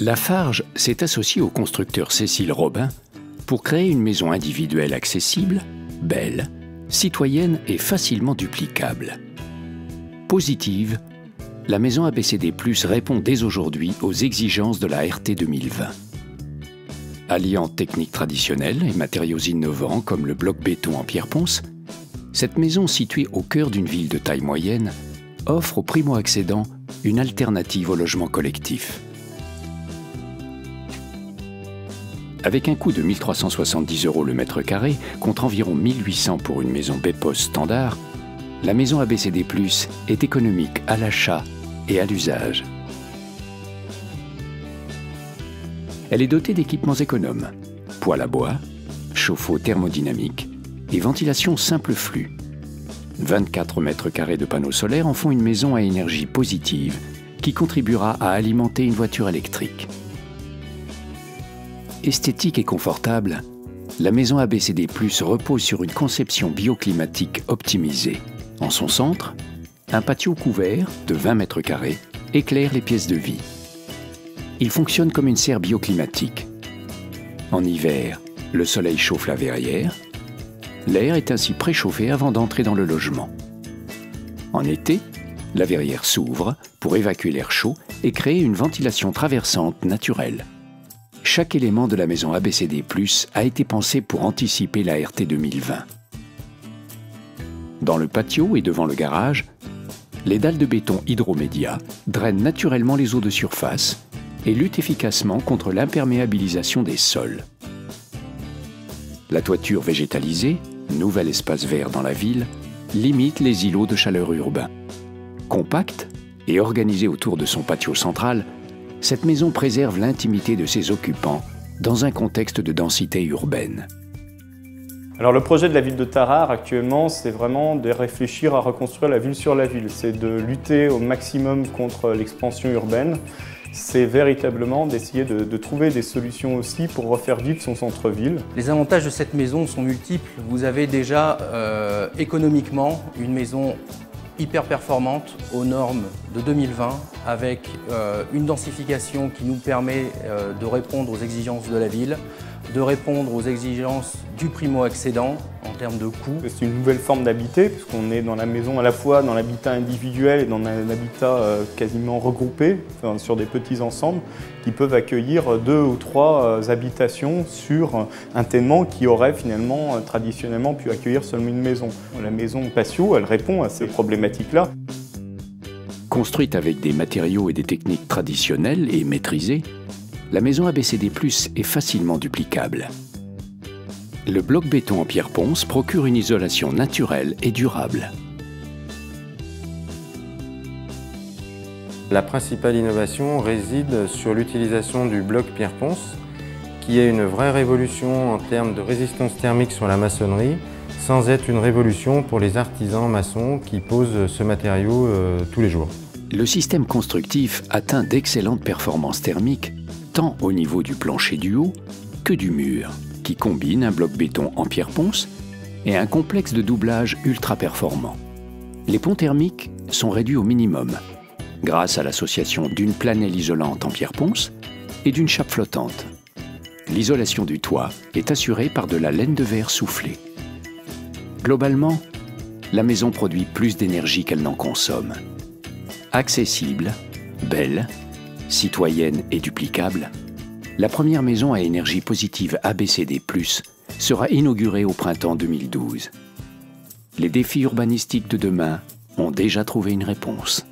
Lafarge s'est associé au constructeur Cécile Robin pour créer une maison individuelle accessible, belle, citoyenne et facilement duplicable. Positive, la maison ABCD+ répond dès aujourd'hui aux exigences de la RT 2020. Alliant techniques traditionnelles et matériaux innovants comme le bloc béton en pierre ponce, cette maison située au cœur d'une ville de taille moyenne offre aux primo-accédants une alternative au logement collectif. Avec un coût de 1 370 € le mètre carré, contre environ 1 800 pour une maison BPOS standard, la maison ABCD+ est économique à l'achat et à l'usage. Elle est dotée d'équipements économes, poêle à bois, chauffe-eau thermodynamique et ventilation simple flux. 24 mètres carrés de panneaux solaires en font une maison à énergie positive qui contribuera à alimenter une voiture électrique. Esthétique et confortable, la maison ABCD+ repose sur une conception bioclimatique optimisée. En son centre, un patio couvert de 20 mètres carrés éclaire les pièces de vie. Il fonctionne comme une serre bioclimatique. En hiver, le soleil chauffe la verrière. L'air est ainsi préchauffé avant d'entrer dans le logement. En été, la verrière s'ouvre pour évacuer l'air chaud et créer une ventilation traversante naturelle. Chaque élément de la maison ABCD+ a été pensé pour anticiper la RT 2020. Dans le patio et devant le garage, les dalles de béton Hydromédia drainent naturellement les eaux de surface et luttent efficacement contre l'imperméabilisation des sols. La toiture végétalisée, nouvel espace vert dans la ville, limite les îlots de chaleur urbains. Compacte et organisée autour de son patio central, cette maison préserve l'intimité de ses occupants dans un contexte de densité urbaine. Alors le projet de la ville de Tarare actuellement, c'est vraiment de réfléchir à reconstruire la ville sur la ville. C'est de lutter au maximum contre l'expansion urbaine. C'est véritablement d'essayer de trouver des solutions aussi pour refaire vivre son centre-ville. Les avantages de cette maison sont multiples. Vous avez déjà économiquement une maison hyper performante aux normes de 2020 avec une densification qui nous permet de répondre aux exigences de la ville, de répondre aux exigences du primo-accédant en termes de coûts. C'est une nouvelle forme d'habiter puisqu'on est dans la maison à la fois dans l'habitat individuel et dans un habitat quasiment regroupé, enfin, sur des petits ensembles qui peuvent accueillir 2 ou 3 habitations sur un tenement qui aurait finalement traditionnellement pu accueillir seulement une maison. La maison patio, elle répond à ces problématiques-là. Construite avec des matériaux et des techniques traditionnelles et maîtrisées, la maison ABCD+ est facilement duplicable. Le bloc béton en pierre ponce procure une isolation naturelle et durable. La principale innovation réside sur l'utilisation du bloc pierre ponce, qui est une vraie révolution en termes de résistance thermique sur la maçonnerie, sans être une révolution pour les artisans maçons qui posent ce matériau tous les jours. Le système constructif atteint d'excellentes performances thermiques, tant au niveau du plancher du haut que du mur, qui combine un bloc béton en pierre ponce et un complexe de doublage ultra performant. Les ponts thermiques sont réduits au minimum, grâce à l'association d'une planelle isolante en pierre ponce et d'une chape flottante. L'isolation du toit est assurée par de la laine de verre soufflée. Globalement, la maison produit plus d'énergie qu'elle n'en consomme. Accessible, belle, citoyenne et duplicable, la première maison à énergie positive ABCD+ sera inaugurée au printemps 2012. Les défis urbanistiques de demain ont déjà trouvé une réponse.